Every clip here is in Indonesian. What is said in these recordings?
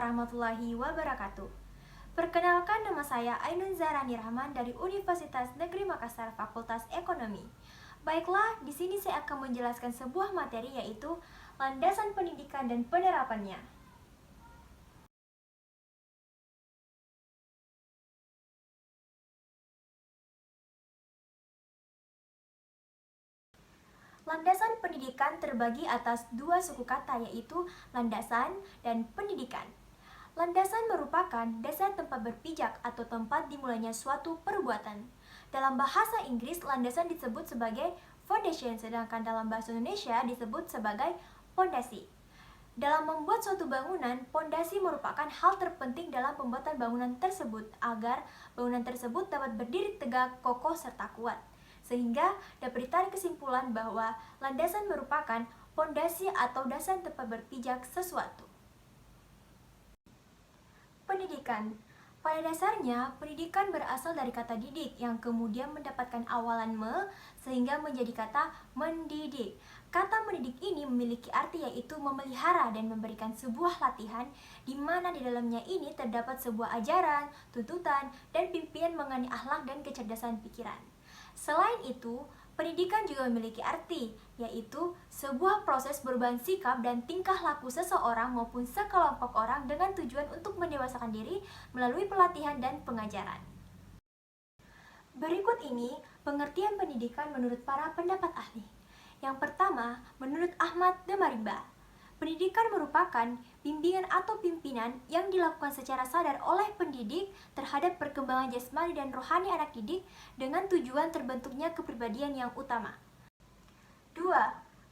warahmatullahi wabarakatuh. Perkenalkan, nama saya Ainun Zahrani Rahman dari Universitas Negeri Makassar Fakultas Ekonomi. Baiklah, di sini saya akan menjelaskan sebuah materi, yaitu landasan pendidikan dan penerapannya. Landasan pendidikan terbagi atas dua suku kata, yaitu landasan dan pendidikan. Landasan merupakan dasar tempat berpijak atau tempat dimulainya suatu perbuatan. Dalam bahasa Inggris, landasan disebut sebagai foundation, sedangkan dalam bahasa Indonesia disebut sebagai pondasi. Dalam membuat suatu bangunan, pondasi merupakan hal terpenting dalam pembuatan bangunan tersebut agar bangunan tersebut dapat berdiri tegak, kokoh, serta kuat. Sehingga dapat ditarik kesimpulan bahwa landasan merupakan pondasi atau dasar tempat berpijak sesuatu. Pendidikan. Pada dasarnya, pendidikan berasal dari kata didik yang kemudian mendapatkan awalan sehingga menjadi kata mendidik. Kata mendidik ini memiliki arti, yaitu memelihara dan memberikan sebuah latihan di mana di dalamnya ini terdapat sebuah ajaran, tuntutan, dan pimpinan mengenai akhlak dan kecerdasan pikiran. Selain itu, pendidikan juga memiliki arti, yaitu sebuah proses perubahan sikap dan tingkah laku seseorang maupun sekelompok orang dengan tujuan untuk mendewasakan diri melalui pelatihan dan pengajaran. Berikut ini pengertian pendidikan menurut para pendapat ahli. Yang pertama, menurut Ahmad Demarimba, pendidikan merupakan bimbingan atau pimpinan yang dilakukan secara sadar oleh pendidik terhadap perkembangan jasmani dan rohani anak didik dengan tujuan terbentuknya kepribadian yang utama. 2.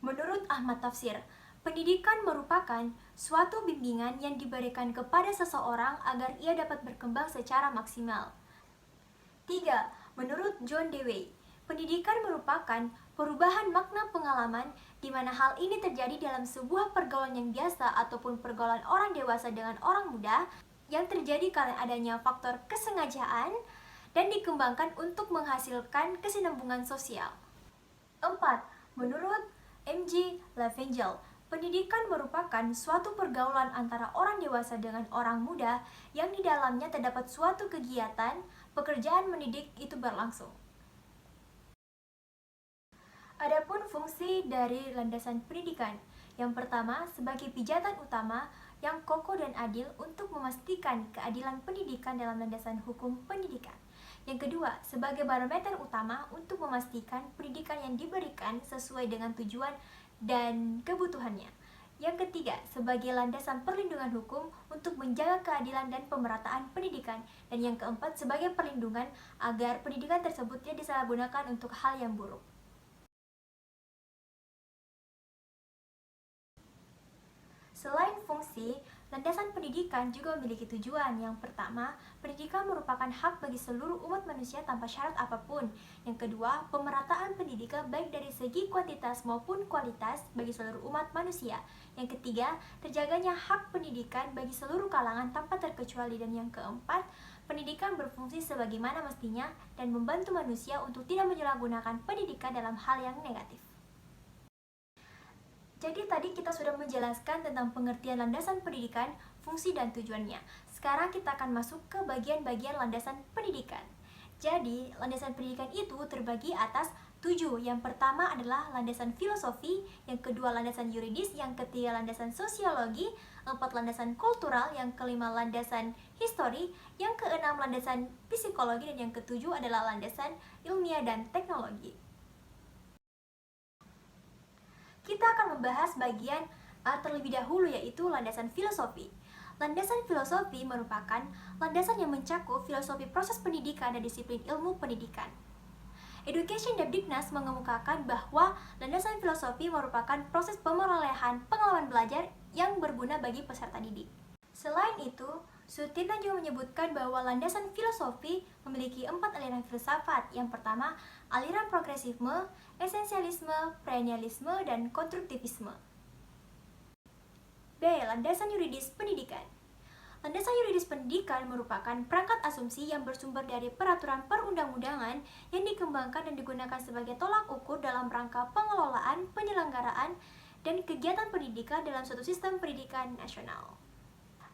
Menurut Ahmad Tafsir, pendidikan merupakan suatu bimbingan yang diberikan kepada seseorang agar ia dapat berkembang secara maksimal. 3. Menurut John Dewey, pendidikan merupakan perubahan makna pengalaman di mana hal ini terjadi dalam sebuah pergaulan yang biasa ataupun pergaulan orang dewasa dengan orang muda yang terjadi karena adanya faktor kesengajaan dan dikembangkan untuk menghasilkan kesinambungan sosial. 4. Menurut M.G. Lavengel, pendidikan merupakan suatu pergaulan antara orang dewasa dengan orang muda yang di dalamnya terdapat suatu kegiatan pekerjaan mendidik itu berlangsung. Adapun fungsi dari landasan pendidikan, yang pertama sebagai pijatan utama yang kokoh dan adil untuk memastikan keadilan pendidikan dalam landasan hukum pendidikan. Yang kedua, sebagai barometer utama untuk memastikan pendidikan yang diberikan sesuai dengan tujuan dan kebutuhannya. Yang ketiga, sebagai landasan perlindungan hukum untuk menjaga keadilan dan pemerataan pendidikan. Dan yang keempat, sebagai perlindungan agar pendidikan tersebut tidak disalahgunakan untuk hal yang buruk. Selain fungsi, landasan pendidikan juga memiliki tujuan. Yang pertama, pendidikan merupakan hak bagi seluruh umat manusia tanpa syarat apapun. Yang kedua, pemerataan pendidikan baik dari segi kuantitas maupun kualitas bagi seluruh umat manusia. Yang ketiga, terjaganya hak pendidikan bagi seluruh kalangan tanpa terkecuali. Dan yang keempat, pendidikan berfungsi sebagaimana mestinya dan membantu manusia untuk tidak menyalahgunakan pendidikan dalam hal yang negatif. Jadi tadi kita sudah menjelaskan tentang pengertian landasan pendidikan, fungsi dan tujuannya. Sekarang kita akan masuk ke bagian-bagian landasan pendidikan. Jadi, landasan pendidikan itu terbagi atas 7. Yang pertama adalah landasan filosofi, yang kedua landasan yuridis, yang ketiga landasan sosiologi, 4 landasan kultural, yang kelima landasan histori, yang keenam landasan psikologi, dan yang ketujuh adalah landasan ilmiah dan teknologi. Kita akan membahas bagian terlebih dahulu, yaitu landasan filosofi. Landasan filosofi merupakan landasan yang mencakup filosofi proses pendidikan dan disiplin ilmu pendidikan. Education Depdiknas mengemukakan bahwa landasan filosofi merupakan proses pemerolehan pengalaman belajar yang berguna bagi peserta didik. Selain itu, Sutirta juga menyebutkan bahwa landasan filosofi memiliki 4 aliran filsafat. Yang pertama, aliran progresisme, esensialisme, perennialisme, dan konstruktivisme. B. Landasan yuridis pendidikan. Landasan yuridis pendidikan merupakan perangkat asumsi yang bersumber dari peraturan perundang-undangan yang dikembangkan dan digunakan sebagai tolak ukur dalam rangka pengelolaan, penyelenggaraan, dan kegiatan pendidikan dalam suatu sistem pendidikan nasional.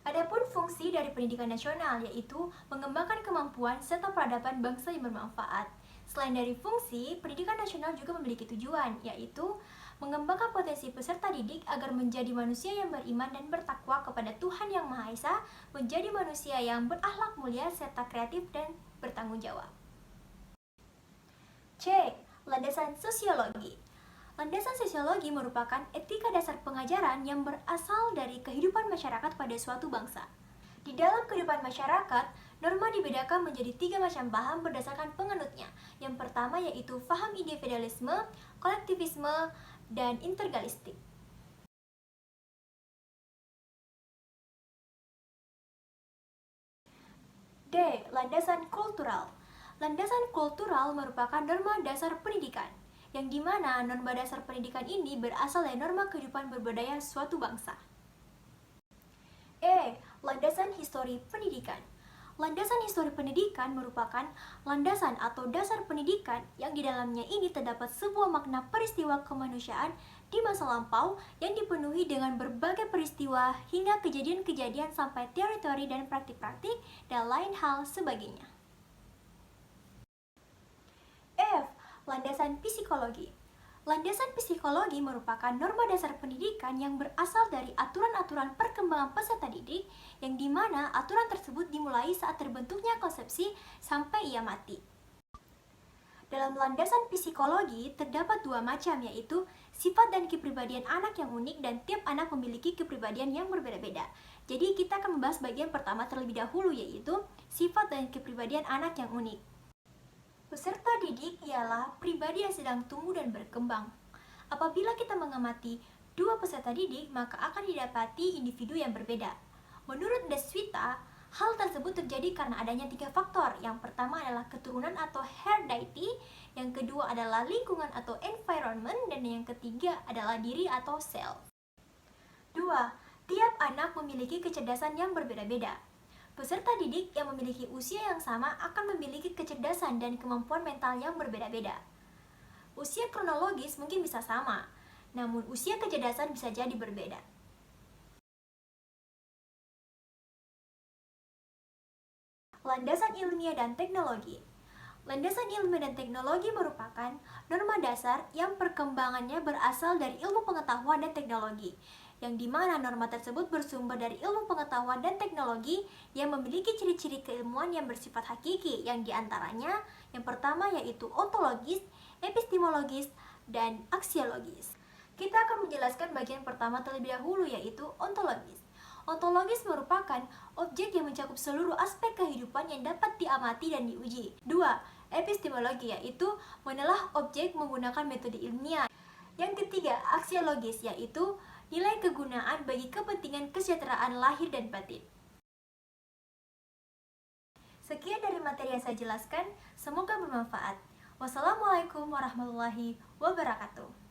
Adapun fungsi dari pendidikan nasional yaitu mengembangkan kemampuan serta peradaban bangsa yang bermanfaat. Selain dari fungsi, pendidikan nasional juga memiliki tujuan, yaitu mengembangkan potensi peserta didik agar menjadi manusia yang beriman dan bertakwa kepada Tuhan Yang Maha Esa, menjadi manusia yang berakhlak mulia serta kreatif dan bertanggung jawab. C. Landasan sosiologi. Landasan sosiologi merupakan etika dasar pengajaran yang berasal dari kehidupan masyarakat pada suatu bangsa. Di dalam kehidupan masyarakat, norma dibedakan menjadi 3 macam paham berdasarkan penganutnya. Yang pertama yaitu paham individualisme, kolektivisme, dan integralistik. D. Landasan kultural. Landasan kultural merupakan norma dasar pendidikan, yang dimana norma dasar pendidikan ini berasal dari norma kehidupan berbudaya suatu bangsa. E. Landasan histori pendidikan. Landasan histori pendidikan merupakan landasan atau dasar pendidikan yang di dalamnya ini terdapat sebuah makna peristiwa kemanusiaan di masa lampau yang dipenuhi dengan berbagai peristiwa hingga kejadian-kejadian sampai teori-teori dan praktik-praktik dan lain hal sebagainya. F. Landasan psikologi. Landasan psikologi merupakan norma dasar pendidikan yang berasal dari aturan-aturan perkembangan peserta didik yang dimana aturan tersebut dimulai saat terbentuknya konsepsi sampai ia mati. Dalam landasan psikologi terdapat 2 macam, yaitu sifat dan kepribadian anak yang unik dan tiap anak memiliki kepribadian yang berbeda-beda. Jadi kita akan membahas bagian pertama terlebih dahulu, yaitu sifat dan kepribadian anak yang unik. Peserta didik ialah pribadi yang sedang tumbuh dan berkembang. Apabila kita mengamati 2 peserta didik, maka akan didapati individu yang berbeda. Menurut Deswita, hal tersebut terjadi karena adanya 3 faktor. Yang pertama adalah keturunan atau heredity, yang kedua adalah lingkungan atau environment, dan yang ketiga adalah diri atau self. 2. Tiap anak memiliki kecerdasan yang berbeda-beda. Peserta didik yang memiliki usia yang sama akan memiliki kecerdasan dan kemampuan mental yang berbeda-beda. Usia kronologis mungkin bisa sama, namun usia kecerdasan bisa jadi berbeda. Landasan ilmiah dan teknologi. Landasan ilmiah dan teknologi merupakan norma dasar yang perkembangannya berasal dari ilmu pengetahuan dan teknologi, yang dimana norma tersebut bersumber dari ilmu pengetahuan dan teknologi yang memiliki ciri-ciri keilmuan yang bersifat hakiki, yang diantaranya yang pertama yaitu ontologis, epistemologis, dan aksiologis. Kita akan menjelaskan bagian pertama terlebih dahulu, yaitu ontologis. Ontologis merupakan objek yang mencakup seluruh aspek kehidupan yang dapat diamati dan diuji. 2. Epistemologi yaitu menelah objek menggunakan metode ilmiah. Yang ketiga, aksiologis yaitu nilai kegunaan bagi kepentingan kesejahteraan lahir dan batin. Sekian dari materi yang saya jelaskan, semoga bermanfaat. Wassalamualaikum warahmatullahi wabarakatuh.